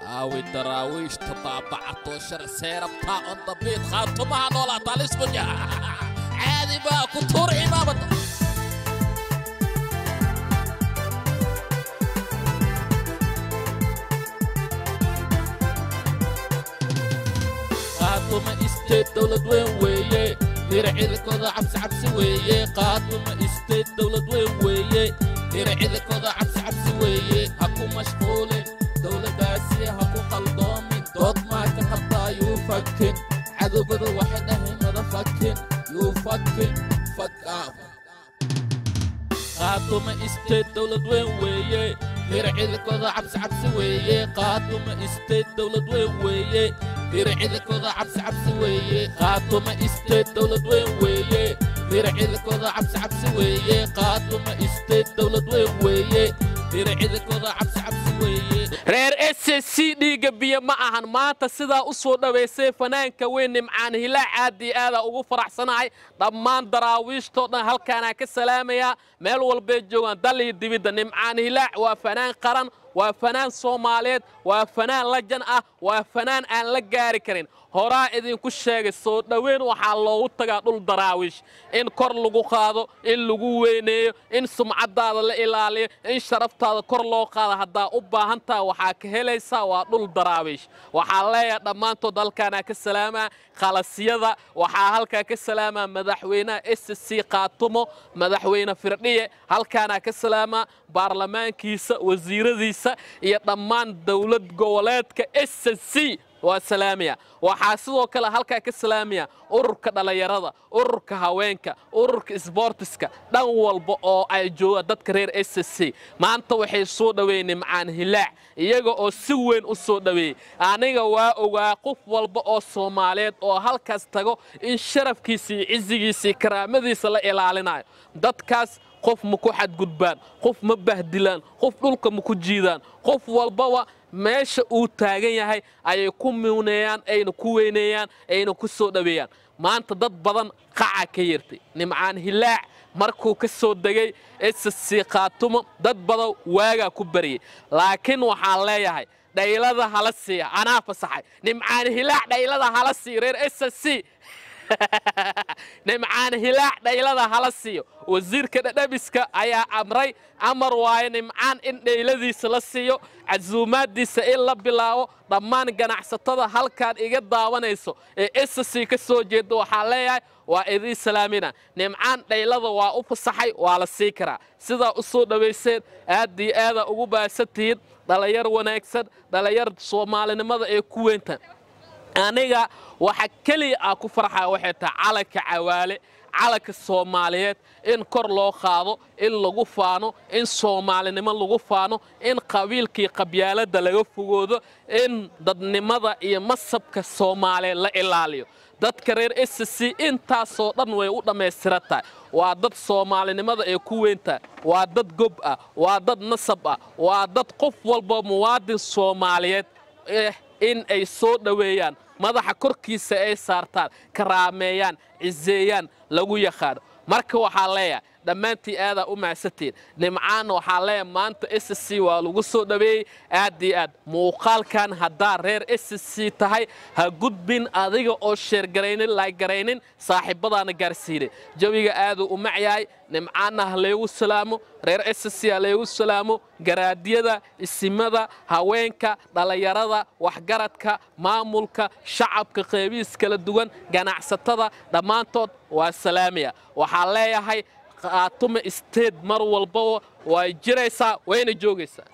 أو الدراويش تطابعت وشر سيرة بتاع الضبيط خاطمها نولا طالس بنيا عادي بقى كتور إمامة قاتم استيد دولة وين ويه يرعي لك وضع عبس ويه قاتم استيد دولة وين ويه يرعي لك وضع عبس ويه هكو مشغولة دولة داسية هكو قلدومي دوت ما كحطا يوفكن عدو بدو واحد اهي ماذا فكن يوفكن فك آف قاتم استيد دولة وين ويه يرعي لك وضع عبس ويه قاتم استيد دولة وين ويه يرعي لك وضع عبس ويه قاتم استيد دولة وين ويه يرعي لك وضع عبس ويه قاتم استيد دولة وين ويه يرعي لك وضع عبس ويه reer SSC dhiga biyo ma ahan maanta sida u soo dhaweysay fanaanka weyn Nimcaan Hilaac aad iyo aad ugu faraxsanahay dhammaan daraawiishto dhan halkaan ka salaamaya meel walba joogan dalii dibida Nimcaan Hilaac waa fanaan qaran waa fanaan Soomaaliyeed waa fanaan lajan ah waa fanaan aan la gaari karin horaa idinku sheegay soo dhaweyn waxa loogu tagaa dhul daraawiish in kor lagu qaado in lagu weyneeyo in sumcadaada la ilaaliyo in sharaftaada kor loo qaado hadaa u baahantaa waxa ka helaysaa waa dhul daraawiish waxa leeyahay dhamaantood halkaan ka salaama qalasiyada waxa halka ka salaama madaxweynaha SSC qaatumo madaxweyne Firdhiye halkaan ka salaama baarlamaankiisa wasiiradiisa iyo dhammaan dawlad goboleedka SSC وسلامية وحاسدو كلا هالكا كسلامية أورك دليرada أورك هوينكا أورك سبورتسكا دان والبا oo ay jooga dadka reer SSC maanta waxay soo dhaweeyeen Nimcaan Hilaac iyaga oo si weyn u soo dhaweeyay aniga waa ogaa qof walba oo Soomaaliyeed oo halkaas tago in sharafkiisa iyo cizigiisa karaamadiisa la ilaalinayo dadkaas qof ma ku xad gudbaan qof ma bahdilaan qof dhulka ma ku jiidaan qof walba meesha uu taagan yahay ay ku miwnayaan ayna ku weyneeyaan ayna ku soo dhaweeyaan maanta dad badan qaca ka yirtay Nimcaan Hilaac markuu ka soo dagay SSC qaatumo dad badan waaga ku bariyay laakiin waxa leeyahay dhaylada hala siiya ana fasaxay Nimcaan Hilaac dhaylada hala siiyo reer SSC Nimcaan Hilaac dhaylada hala siiyo wasiirka dhadhabiska ayaa amray amar waaye Nimcaan in dhayladiisa la siiyo عزوماتيسا إلا بلاو ضمان ganacsatada halkaan iga daawanayso ee SSC ka soo jeedo waxa leeyahay waa idin salaamina Nimcaan dhaylada waa u fasaxay waa la sii karaa sida u soo dhaweyseen aad iyo aad ugu baasatiin dhalinyar wanaagsan dhalinyar Soomaalinimada ee ku weynta aniga waxa kaliya ku farxaa waxay tahay calanka cawaale calanka Soomaaliyeed in kor loo qaado in lagu faano in Soomaalinimo lagu faano in qabiilkii qabyaalada laga fogoodo in dadnimada iyo masabka Soomaaliyeed la ilaaliyo dadka reer SSC intaasoo dhan way u dhameystirtaa waa dad Soomaalinimada ee ku weynta waa dad gob ah waa dad nasab ah waa dad qof walba muwaadin Soomaaliyeed in ay soo dhaweeyaan madaxa korkiisa ay saartaan karaameeyaan cizeeyaan lagu yaqaan marka waxa leeyahay dhamaantii aad u maasateen Nimcaan waxa leeyahay maanta SSC waa lagu soo dhaweeyay aad iyo aad muuqaalkan hadaa reer SSC tahay ha gudbin adiga oo sheer gareynin like gareynin saaxiibadana gaarsiinay jawiga aad u macyaay Nimcaan leeyahay salaamo reer SSC leeyahay salaamo garaadiyada isimada haweenka dhalinyarada waxgaradka maamulka shacabka qeybiis kala duwan ganacsatada dhamaantood waa salaamiya waxa leeyahay qaatumo isteed mar walba way jiraysaa wayna joogaysaa